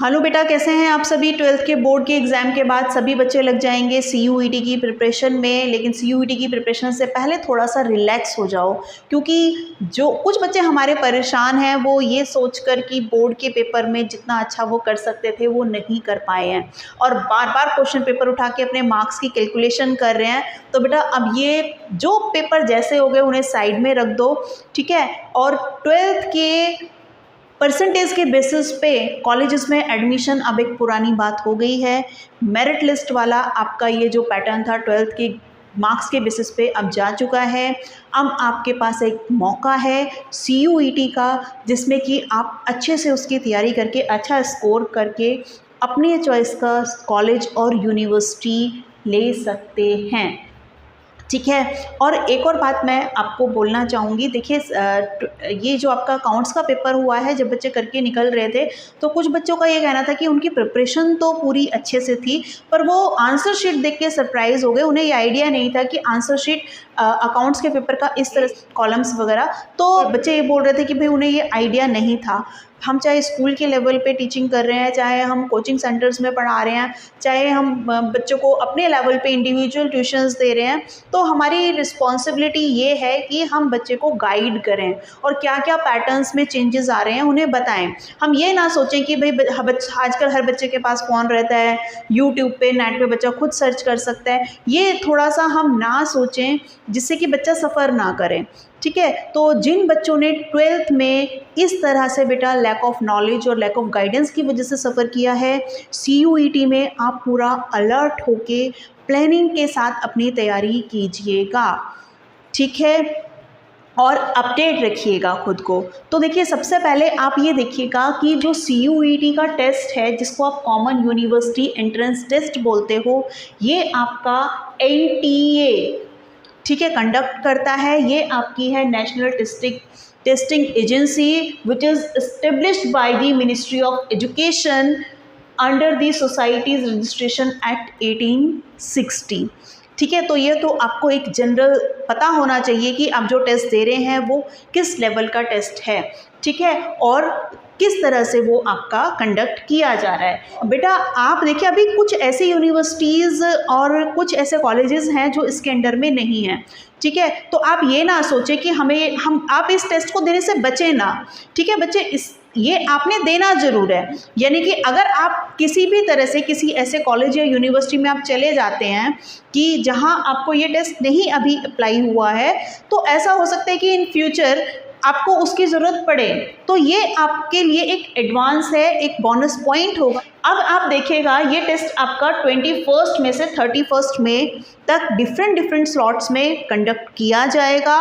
Hello बेटा, कैसे हैं आप सभी। 12th के बोर्ड के एग्ज़ाम के बाद सभी बच्चे लग जाएंगे CUET की प्रिपरेशन में। लेकिन CUET की प्रिपरेशन से पहले थोड़ा सा रिलैक्स हो जाओ, क्योंकि जो कुछ बच्चे हमारे परेशान हैं वो ये सोचकर कि बोर्ड के पेपर में जितना अच्छा वो कर सकते थे वो नहीं कर पाए हैं और बार बार क्वेश्चन पेपर उठा के अपने मार्क्स की कैलकुलेशन कर रहे हैं। तो बेटा अब ये जो पेपर जैसे हो गए उन्हें साइड में रख दो, ठीक है। और 12th के परसेंटेज के बेसिस पे कॉलेजेस में एडमिशन अब एक पुरानी बात हो गई है। मेरिट लिस्ट वाला आपका ये जो पैटर्न था 12th के मार्क्स के बेसिस पे अब जा चुका है। अब आपके पास एक मौका है CUET का, जिसमें कि आप अच्छे से उसकी तैयारी करके अच्छा स्कोर करके अपने चॉइस का कॉलेज और यूनिवर्सिटी ले सकते हैं, ठीक है। और एक और बात मैं आपको बोलना चाहूँगी, देखिए ये जो आपका अकाउंट्स का पेपर हुआ है, जब बच्चे करके निकल रहे थे तो कुछ बच्चों का ये कहना था कि उनकी प्रिपरेशन तो पूरी अच्छे से थी, पर वो आंसर शीट देख के सरप्राइज़ हो गए। उन्हें ये आइडिया नहीं था कि आंसर शीट अकाउंट्स के पेपर का इस तरह कॉलम्स वगैरह, तो बच्चे ये बोल रहे थे कि भाई उन्हें ये आइडिया नहीं था। हम चाहे स्कूल के लेवल पे टीचिंग कर रहे हैं, चाहे हम कोचिंग सेंटर्स में पढ़ा रहे हैं, चाहे हम बच्चों को अपने लेवल पे इंडिविजुअल ट्यूशन्स दे रहे हैं, तो हमारी रिस्पॉन्सिबिलिटी ये है कि हम बच्चे को गाइड करें और क्या क्या पैटर्न्स में चेंजेस आ रहे हैं उन्हें बताएं। हम ये ना सोचें कि भाई आजकल हर बच्चे के पास फ़ोन रहता है, यूट्यूब पे नेट पे बच्चा खुद सर्च कर सकता है। ये थोड़ा सा हम ना सोचें जिससे कि बच्चा सफ़र ना करे, ठीक है। तो जिन बच्चों ने 12th में इस तरह से बेटा लैक ऑफ नॉलेज और लैक ऑफ गाइडेंस की वजह से सफ़र किया है, CUET में आप पूरा अलर्ट होके प्लानिंग के साथ अपनी तैयारी कीजिएगा, ठीक है। और अपडेट रखिएगा खुद को। तो देखिए, सबसे पहले आप ये देखिएगा कि जो CUET का टेस्ट है, जिसको आप कॉमन यूनिवर्सिटी एंट्रेंस टेस्ट बोलते हो, ये आपका NTA, ठीक है, कंडक्ट करता है। ये आपकी है national testing agency which is established by the ministry of education under the societies registration act 1860, ठीक है। तो ये तो आपको एक जनरल पता होना चाहिए कि आप जो टेस्ट दे रहे हैं वो किस लेवल का टेस्ट है, ठीक है, और किस तरह से वो आपका कंडक्ट किया जा रहा है। बेटा आप देखिए, अभी कुछ ऐसी यूनिवर्सिटीज़ और कुछ ऐसे कॉलेजेस हैं जो इसके अंडर में नहीं हैं, ठीक है। तो आप ये ना सोचें कि आप इस टेस्ट को देने से बचें ना, ठीक है। बच्चे ये आपने देना ज़रूर है, यानी कि अगर आप किसी भी तरह से किसी ऐसे कॉलेज या यूनिवर्सिटी में आप चले जाते हैं कि जहां आपको ये टेस्ट नहीं अभी अप्लाई हुआ है, तो ऐसा हो सकता है कि इन फ्यूचर आपको उसकी ज़रूरत पड़े, तो ये आपके लिए एक एडवांस है, एक बोनस पॉइंट होगा। अब आप देखिएगा, ये टेस्ट आपका 21 में से 31 मई तक डिफरेंट स्लॉट्स में कंडक्ट किया जाएगा,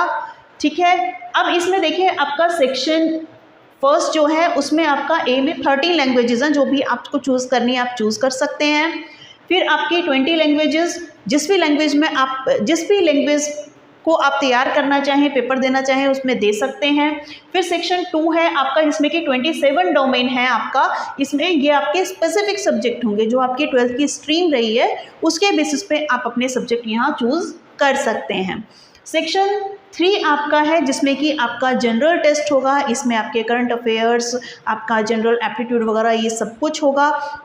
ठीक है। अब इसमें देखिए, आपका सेक्शन फर्स्ट जो है उसमें आपका A में 13 लैंग्वेजेस हैं, जो भी आपको चूज़ करनी है आप चूज़ कर सकते हैं। फिर आपकी 20 लैंग्वेजेस, जिस भी लैंग्वेज को आप तैयार करना चाहें, पेपर देना चाहें, उसमें दे सकते हैं। फिर सेक्शन 2 है आपका, जिसमें कि 27 डोमेन है आपका। इसमें ये आपके स्पेसिफिक सब्जेक्ट होंगे, जो आपकी 12th की स्ट्रीम रही है उसके बेसिस पे आप अपने सब्जेक्ट यहाँ चूज़ कर सकते हैं। सेक्शन 3 आपका है, जिसमें कि आपका जनरल टेस्ट होगा। इसमें आपके करंट अफेयर्स, आपका जनरल एप्टीट्यूड वगैरह ये सब कुछ होगा,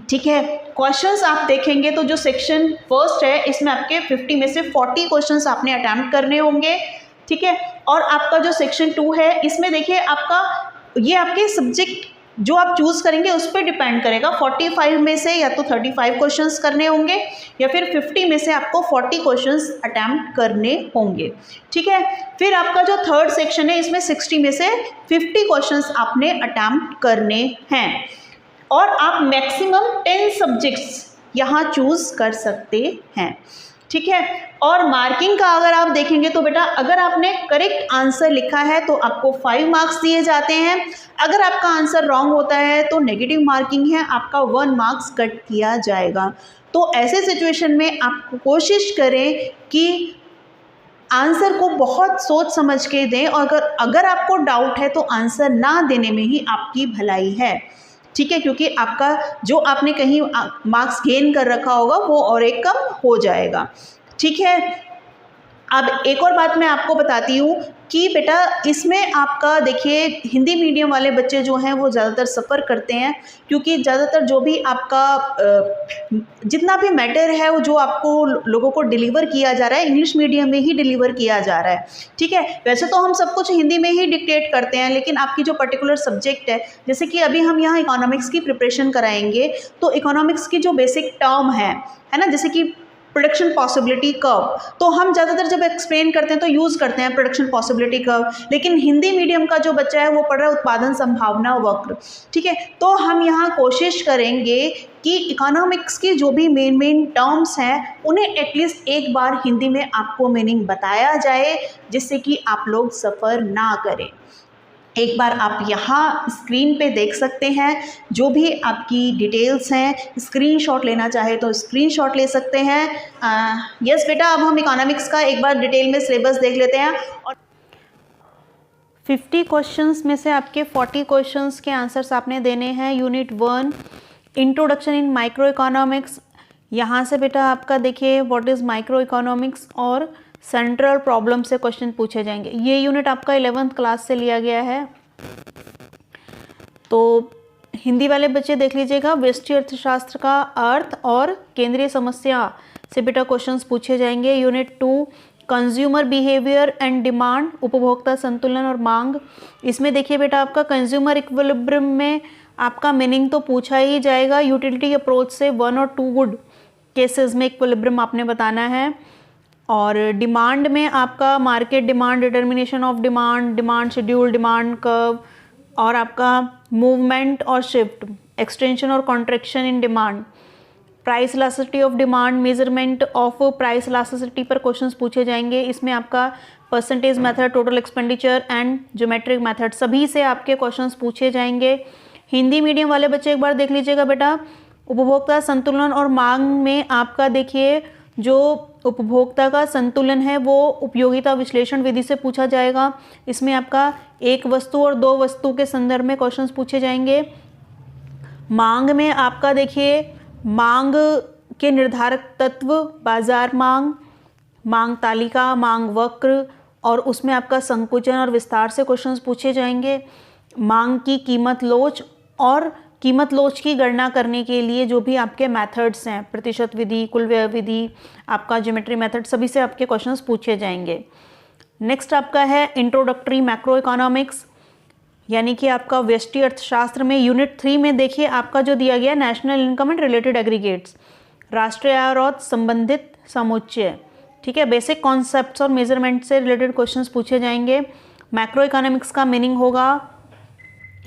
ठीक है। क्वेश्चंस आप देखेंगे तो जो सेक्शन फर्स्ट है इसमें आपके 50 में से 40 क्वेश्चंस आपने अटैम्प्ट करने होंगे, ठीक है। और आपका जो सेक्शन 2 है, इसमें देखिए ये आपके सब्जेक्ट जो आप चूज़ करेंगे उस पर डिपेंड करेगा। 45 में से या तो 35 क्वेश्चंस करने होंगे या फिर 50 में से आपको 40 क्वेश्चंस अटैम्प्ट करने होंगे, ठीक है। फिर आपका जो थर्ड सेक्शन है, इसमें 60 में से 50 क्वेश्चंस आपने अटैम्प्ट करने हैं और आप मैक्सिमम 10 सब्जेक्ट्स यहाँ चूज़ कर सकते हैं, ठीक है। और मार्किंग का अगर आप देखेंगे तो बेटा, अगर आपने करेक्ट आंसर लिखा है तो आपको 5 मार्क्स दिए जाते हैं। अगर आपका आंसर रॉन्ग होता है तो नेगेटिव मार्किंग है, आपका 1 मार्क्स कट किया जाएगा। तो ऐसे सिचुएशन में आप कोशिश करें कि आंसर को बहुत सोच समझ के दें, और अगर आपको डाउट है तो आंसर ना देने में ही आपकी भलाई है, ठीक है, क्योंकि आपका जो आपने कहीं मार्क्स गेन कर रखा होगा वो और एक कम हो जाएगा, ठीक है। अब एक और बात मैं आपको बताती हूँ कि बेटा इसमें आपका देखिए हिंदी मीडियम वाले बच्चे जो हैं वो ज़्यादातर सफ़र करते हैं, क्योंकि ज़्यादातर जो भी आपका जितना भी मैटर है वो जो आपको लोगों को डिलीवर किया जा रहा है इंग्लिश मीडियम में ही डिलीवर किया जा रहा है। ठीक है, वैसे तो हम सब कुछ हिंदी में ही डिक्टेट करते हैं, लेकिन आपकी जो पर्टिकुलर सब्जेक्ट है, जैसे कि अभी हम यहाँ इकोनॉमिक्स की प्रिपरेशन कराएंगे, तो इकोनॉमिक्स की जो बेसिक टर्म है ना, जैसे कि प्रोडक्शन पॉसिबिलिटी कर्व, तो हम ज़्यादातर जब एक्सप्लेन करते हैं तो यूज़ करते हैं प्रोडक्शन पॉसिबिलिटी कर्व, लेकिन हिंदी मीडियम का जो बच्चा है वो पढ़ रहा है उत्पादन संभावना वक्र। ठीक है, तो हम यहाँ कोशिश करेंगे कि इकोनॉमिक्स की जो भी मेन टर्म्स हैं उन्हें एटलीस्ट एक बार हिंदी में आपको मीनिंग बताया जाए, जिससे कि आप लोग सफ़र ना करें। एक बार आप यहाँ स्क्रीन पे देख सकते हैं जो भी आपकी डिटेल्स हैं, स्क्रीनशॉट लेना चाहे तो स्क्रीनशॉट ले सकते हैं। यस बेटा, अब हम इकोनॉमिक्स का एक बार डिटेल में सिलेबस देख लेते हैं। और 50 क्वेश्चंस में से आपके 40 क्वेश्चंस के आंसर्स आपने देने हैं। Unit 1 introduction in micro economics, यहाँ से बेटा आपका देखिए व्हाट इज़ माइक्रो इकोनॉमिक्स और सेंट्रल प्रॉब्लम से क्वेश्चन पूछे जाएंगे। ये यूनिट आपका 11th क्लास से लिया गया है। तो हिंदी वाले बच्चे देख लीजिएगा, व्यष्टि अर्थशास्त्र का अर्थ और केंद्रीय समस्या से बेटा क्वेश्चंस पूछे जाएंगे। Unit 2 consumer behaviour and demand, उपभोक्ता संतुलन और मांग, इसमें देखिए बेटा आपका कंज्यूमर इक्विलिब्रियम में आपका मीनिंग तो पूछा ही जाएगा। यूटिलिटी अप्रोच से 1 और 2 गुड केसेस में इक्विलिब्रियम आपने बताना है। और डिमांड में आपका market demand, determination of demand, demand schedule, demand curve, और आपका मूवमेंट और शिफ्ट, एक्सटेंशन और contraction in demand, price elasticity of demand, measurement of price elasticity पर क्वेश्चंस पूछे जाएंगे। इसमें आपका percentage method, total expenditure and geometric method, सभी से आपके क्वेश्चंस पूछे जाएंगे। हिंदी मीडियम वाले बच्चे एक बार देख लीजिएगा बेटा, उपभोक्ता संतुलन और मांग में आपका देखिए जो उपभोक्ता का संतुलन है वो उपयोगिता विश्लेषण विधि से पूछा जाएगा। इसमें आपका एक वस्तु और दो वस्तु के संदर्भ में क्वेश्चंस पूछे जाएंगे। मांग में आपका देखिए मांग के निर्धारक तत्व, बाजार मांग, मांग तालिका, मांग वक्र, और उसमें आपका संकुचन और विस्तार से क्वेश्चंस पूछे जाएंगे। मांग की कीमत लोच और कीमत लोच की गणना करने के लिए जो भी आपके मेथड्स हैं, प्रतिशत विधि, कुल व्यय विधि, आपका ज्योमेट्री मेथड, सभी से आपके क्वेश्चंस पूछे जाएंगे। नेक्स्ट आपका है इंट्रोडक्टरी मैक्रो इकोनॉमिक्स, यानी कि आपका व्यष्टि अर्थशास्त्र में यूनिट 3 में देखिए आपका जो दिया गया national income and related aggregates, राष्ट्रीय आय और संबंधित समुच्चय। ठीक है, बेसिक कॉन्सेप्ट्स और मेजरमेंट से रिलेटेड क्वेश्चंस पूछे जाएंगे। मैक्रो इकोनॉमिक्स का मीनिंग होगा,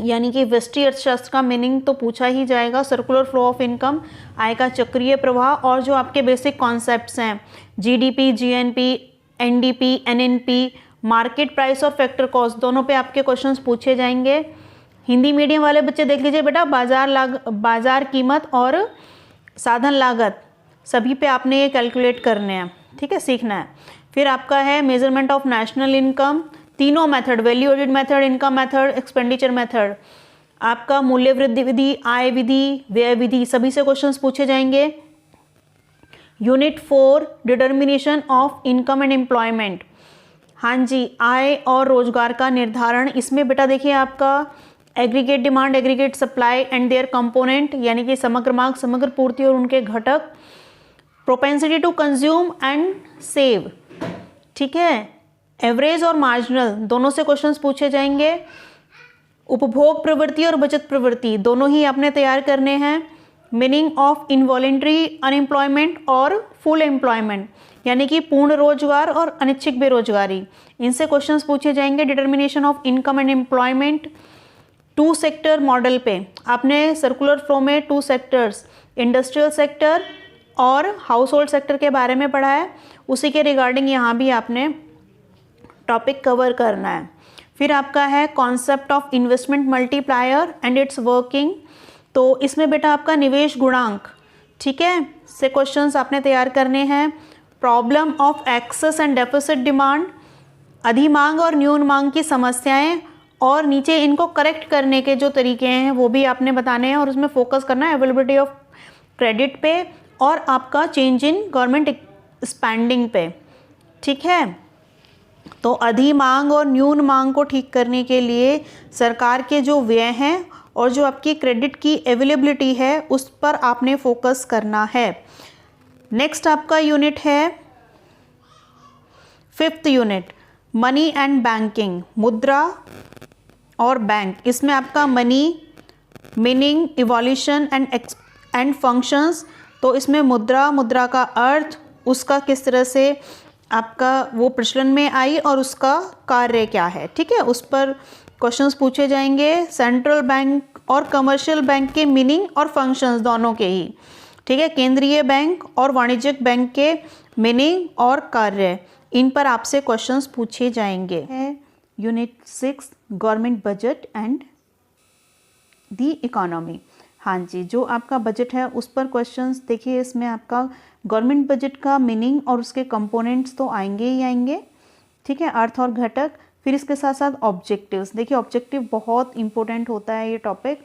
यानी कि व्यष्टि अर्थशास्त्र का मीनिंग तो पूछा ही जाएगा, सर्कुलर फ्लो ऑफ इनकम, आय का चक्रीय प्रवाह, और जो आपके बेसिक कॉन्सेप्ट्स हैं GDP, GNP, NDP, NNP, market price और फैक्टर कॉस्ट, दोनों पे आपके क्वेश्चंस पूछे जाएंगे। हिंदी मीडियम वाले बच्चे देख लीजिए बेटा, बाजार कीमत और साधन लागत, सभी पे आपने ये कैलकुलेट करने हैं। ठीक है, सीखना है। फिर आपका है मेजरमेंट ऑफ नेशनल इनकम, तीनों method, value added method, income method, expenditure method, आपका मूल्य वृद्धि विधि, आय विधि, व्यय विधि, सभी से क्वेश्चंस पूछे जाएंगे। Unit 4 determination of income and employment, हाँ जी, आय और रोजगार का निर्धारण। इसमें बेटा देखिए आपका aggregate demand, aggregate supply and their component, यानी कि समग्र मांग, समग्र पूर्ति और उनके घटक, propensity to consume and save. ठीक है, एवरेज और मार्जिनल, दोनों से क्वेश्चंस पूछे जाएंगे। उपभोग प्रवृत्ति और बचत प्रवृत्ति, दोनों ही आपने तैयार करने हैं। मीनिंग ऑफ इनवॉलेंट्री अनएम्प्लॉयमेंट और फुल एम्प्लॉयमेंट, यानी कि पूर्ण रोजगार और अनिच्छिक बेरोजगारी, इनसे क्वेश्चंस पूछे जाएंगे। Determination of income and employment, 2 sector model पे आपने सर्कुलर फ्लो में 2 सेक्टर्स, इंडस्ट्रियल सेक्टर और हाउस होल्ड सेक्टर के बारे में पढ़ा है, उसी के रिगार्डिंग यहाँ भी आपने टॉपिक कवर करना है। फिर आपका है concept of investment multiplier and it's working, तो इसमें बेटा आपका निवेश गुणांक, ठीक है, से क्वेश्चंस आपने तैयार करने हैं। Problem of excess and deficit demand, अधिमांग और न्यून मांग की समस्याएं और नीचे इनको करेक्ट करने के जो तरीके हैं वो भी आपने बताने हैं, और उसमें फोकस करना है अवेलेबिलिटी ऑफ क्रेडिट पे और आपका चेंज इन गवर्नमेंट स्पेंडिंग पे। ठीक है, तो अधिमांग और न्यून मांग को ठीक करने के लिए सरकार के जो व्यय हैं और जो आपकी क्रेडिट की अवेलेबिलिटी है उस पर आपने फोकस करना है। नेक्स्ट आपका यूनिट है 5th unit, money and banking, मुद्रा और बैंक। इसमें आपका money, meaning, evolution and functions. तो इसमें मुद्रा, मुद्रा का अर्थ, उसका किस तरह से आपका वो प्रचलन में आई और उसका कार्य क्या है, ठीक है, उस पर क्वेश्चंस पूछे जाएंगे। सेंट्रल बैंक और कमर्शियल बैंक के मीनिंग और फंक्शंस दोनों के ही, ठीक है। केंद्रीय बैंक और वाणिज्यिक बैंक के मीनिंग और कार्य, इन पर आपसे क्वेश्चंस पूछे जाएंगे। है unit 6, government budget and the economy. हाँ जी, जो आपका बजट है उस पर क्वेश्चंस देखिए। इसमें आपका गवर्नमेंट बजट का मीनिंग और उसके कंपोनेंट्स तो आएंगे ही आएंगे, ठीक है, अर्थ और घटक। फिर इसके साथ साथ ऑब्जेक्टिव्स। देखिए ऑब्जेक्टिव बहुत इंपॉर्टेंट होता है ये टॉपिक,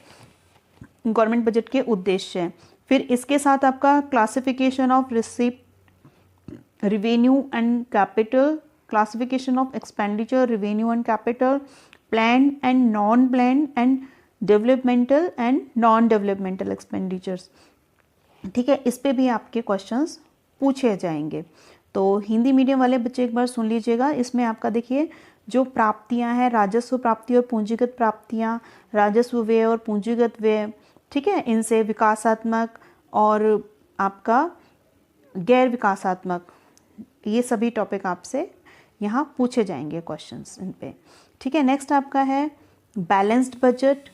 गवर्नमेंट बजट के उद्देश्य। फिर इसके साथ आपका classification of receipt, revenue and capital, classification of expenditure, revenue and capital, plan and non plan and developmental and non developmental expenditures, ठीक है। इस पे भी आपके क्वेश्चंस पूछे जाएंगे। तो हिंदी मीडियम वाले बच्चे एक बार सुन लीजिएगा। इसमें आपका देखिए जो प्राप्तियां हैं, राजस्व प्राप्ति और पूंजीगत प्राप्तियां, राजस्व व्यय और पूंजीगत व्यय, ठीक है, इनसे विकासात्मक और आपका गैर विकासात्मक, ये सभी टॉपिक आपसे यहाँ पूछे जाएंगे क्वेश्चंस इन पे, ठीक है। नेक्स्ट आपका है balanced budget,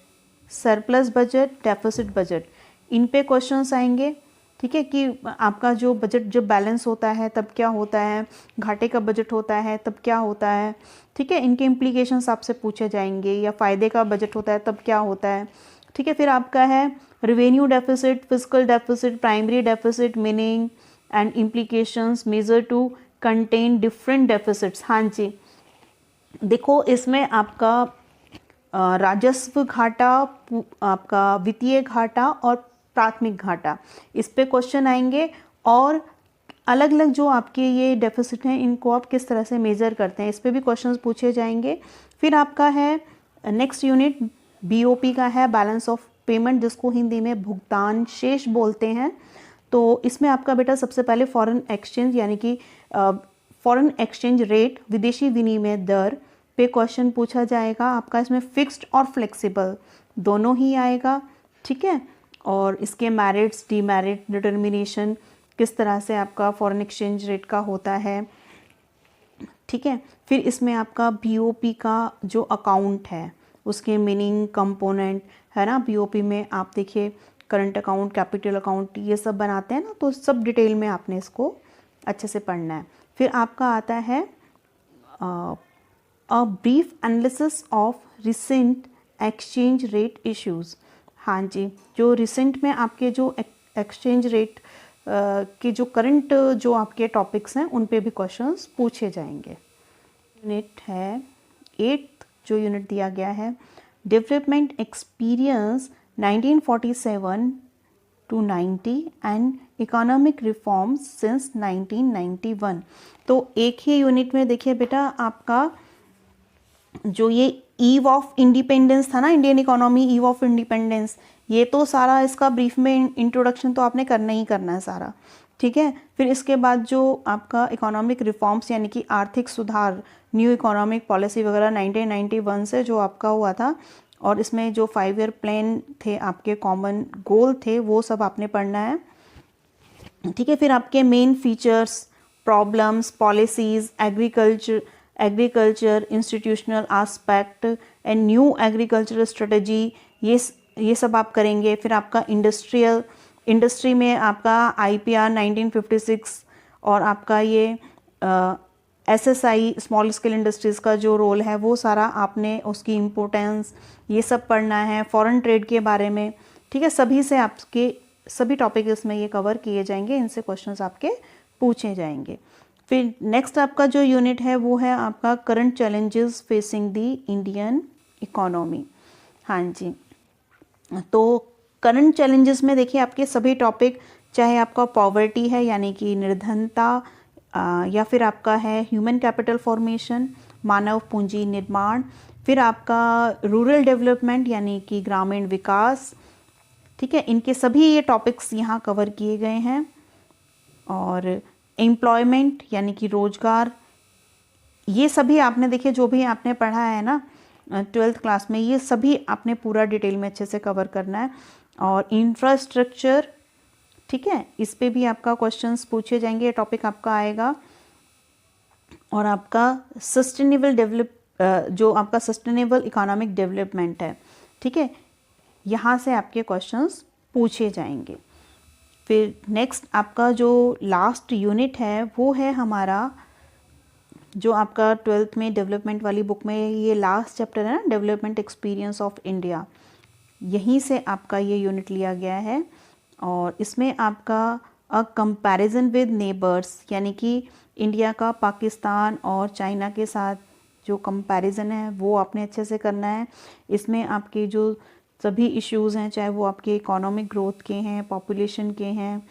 surplus budget, deficit budget. इन पे क्वेश्चंस आएंगे, ठीक है, कि आपका जो बजट जब बैलेंस होता है तब क्या होता है, घाटे का बजट होता है तब क्या होता है, ठीक है, इनके इम्प्लीकेशंस आपसे पूछे जाएंगे। या फ़ायदे का बजट होता है तब क्या होता है, ठीक है। फिर आपका है revenue deficit, fiscal deficit, primary deficit, meaning and implications, measure to contain different deficits. हाँ जी, देखो इसमें आपका राजस्व घाटा, आपका वित्तीय घाटा और प्राथमिक घाटा, इस पे क्वेश्चन आएंगे। और अलग अलग जो आपके ये डेफिसिट हैं इनको आप किस तरह से मेज़र करते हैं, इस पे भी क्वेश्चंस पूछे जाएंगे। फिर आपका है नेक्स्ट यूनिट बीओपी का है, बैलेंस ऑफ पेमेंट, जिसको हिंदी में भुगतान शेष बोलते हैं। तो इसमें आपका बेटा सबसे पहले फॉरेन एक्सचेंज यानी कि फॉरेन एक्सचेंज रेट, विदेशी विनिमय दर पे क्वेश्चन पूछा जाएगा आपका। इसमें फिक्स्ड और फ्लेक्सिबल दोनों ही आएगा, ठीक है। और इसके मेरिट्स, डीमेरिट, डिटर्मिनेशन किस तरह से आपका फॉरेन एक्सचेंज रेट का होता है, ठीक है। फिर इसमें आपका बीओपी का जो अकाउंट है उसके मीनिंग, कंपोनेंट है ना। बीओपी में आप देखिए करंट अकाउंट, कैपिटल अकाउंट, ये सब बनाते हैं ना, तो सब डिटेल में आपने इसको अच्छे से पढ़ना है। फिर आपका आता है a brief analysis of recent exchange rate issues. हाँ जी, जो रिसेंट में आपके जो एक्सचेंज रेट के जो करंट जो आपके टॉपिक्स हैं उन पे भी क्वेश्चंस पूछे जाएंगे। यूनिट है 8th, जो यूनिट दिया गया है development experience 1947 to 90 and economic reforms since 1991। तो एक ही यूनिट में देखिए बेटा आपका जो ये ईव ऑफ इंडिपेंडेंस था ना, Indian economy eve of independence, ये तो सारा इसका ब्रीफ में इंट्रोडक्शन तो आपने करना ही करना है सारा, ठीक है। फिर इसके बाद जो आपका इकोनॉमिक रिफॉर्म्स यानी कि आर्थिक सुधार, न्यू इकोनॉमिक पॉलिसी वगैरह 1991 से जो आपका हुआ था, और इसमें जो 5 ईयर प्लान थे आपके, कॉमन गोल थे, वो सब आपने पढ़ना है, ठीक है। फिर आपके main features, problems, policies, agriculture institutional aspect and new agricultural strategy, ये सब आप करेंगे। फिर आपका इंडस्ट्री में आपका IPR 1956 और आपका ये SSI स्मॉल स्केल इंडस्ट्रीज़ का जो रोल है वो सारा आपने, उसकी इम्पोर्टेंस, ये सब पढ़ना है। फॉरेन ट्रेड के बारे में, ठीक है, सभी से आपके सभी टॉपिक इसमें ये कवर किए जाएंगे, इनसे क्वेश्चंस आपके पूछे जाएंगे। फिर नेक्स्ट आपका जो यूनिट है वो है आपका current challenges facing the Indian economy. हाँ जी, तो करंट चैलेंजेस में देखिए आपके सभी टॉपिक, चाहे आपका पॉवर्टी है यानी कि निर्धनता, या फिर आपका है ह्यूमन कैपिटल फॉर्मेशन, मानव पूंजी निर्माण, फिर आपका रूरल डेवलपमेंट यानी कि ग्रामीण विकास। ठीक है, इनके सभी ये टॉपिक्स यहाँ कवर किए गए हैं। और एम्प्लॉयमेंट यानी कि रोजगार, ये सभी आपने देखिए जो भी आपने पढ़ा है ना 12th क्लास में, ये सभी आपने पूरा डिटेल में अच्छे से कवर करना है। और इंफ्रास्ट्रक्चर, ठीक है, इस पे भी आपका क्वेश्चंस पूछे जाएंगे, ये टॉपिक आपका आएगा। और आपका सस्टेनेबल जो आपका सस्टेनेबल इकोनॉमिक डेवलपमेंट है, ठीक है, यहाँ से आपके क्वेश्चंस पूछे जाएंगे। फिर नेक्स्ट आपका जो लास्ट यूनिट है वो है हमारा जो आपका 12th में डेवलपमेंट वाली बुक में ये लास्ट चैप्टर है ना, डेवलपमेंट एक्सपीरियंस ऑफ इंडिया, यहीं से आपका ये यूनिट लिया गया है। और इसमें आपका अ कंपैरिजन विद नेबर्स यानी कि इंडिया का पाकिस्तान और चाइना के साथ जो कंपैरिजन है वो आपने अच्छे से करना है। इसमें आपके जो सभी इश्यूज़ हैं, चाहे वो आपके इकोनॉमिक ग्रोथ के हैं, पॉपुलेशन के हैं,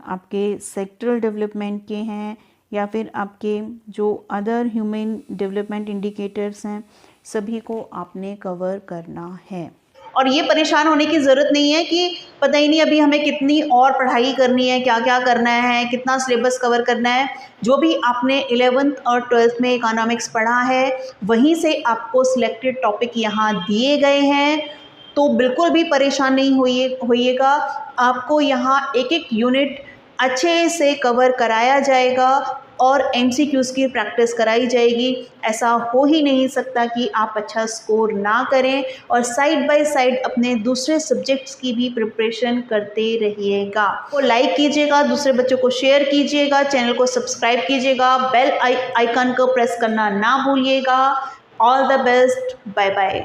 आपके सेक्टरल डेवलपमेंट के हैं, या फिर आपके जो अदर ह्यूमन डेवलपमेंट इंडिकेटर्स हैं, सभी को आपने कवर करना है। और ये परेशान होने की ज़रूरत नहीं है कि पता ही नहीं अभी हमें कितनी और पढ़ाई करनी है, क्या क्या करना है, कितना सिलेबस कवर करना है। जो भी आपने 11th और 12th में इकोनॉमिक्स पढ़ा है वहीं से आपको सिलेक्टेड टॉपिक यहाँ दिए गए हैं, तो बिल्कुल भी परेशान नहीं होइएगा। आपको यहाँ एक एक यूनिट अच्छे से कवर कराया जाएगा और MCQs की प्रैक्टिस कराई जाएगी। ऐसा हो ही नहीं सकता कि आप अच्छा स्कोर ना करें, और साइड बाय साइड अपने दूसरे सब्जेक्ट्स की भी प्रिपरेशन करते रहिएगा। तो लाइक कीजिएगा, दूसरे बच्चों को शेयर कीजिएगा, चैनल को सब्सक्राइब कीजिएगा, बेल आइकन को प्रेस करना ना भूलिएगा। All the best, bye bye.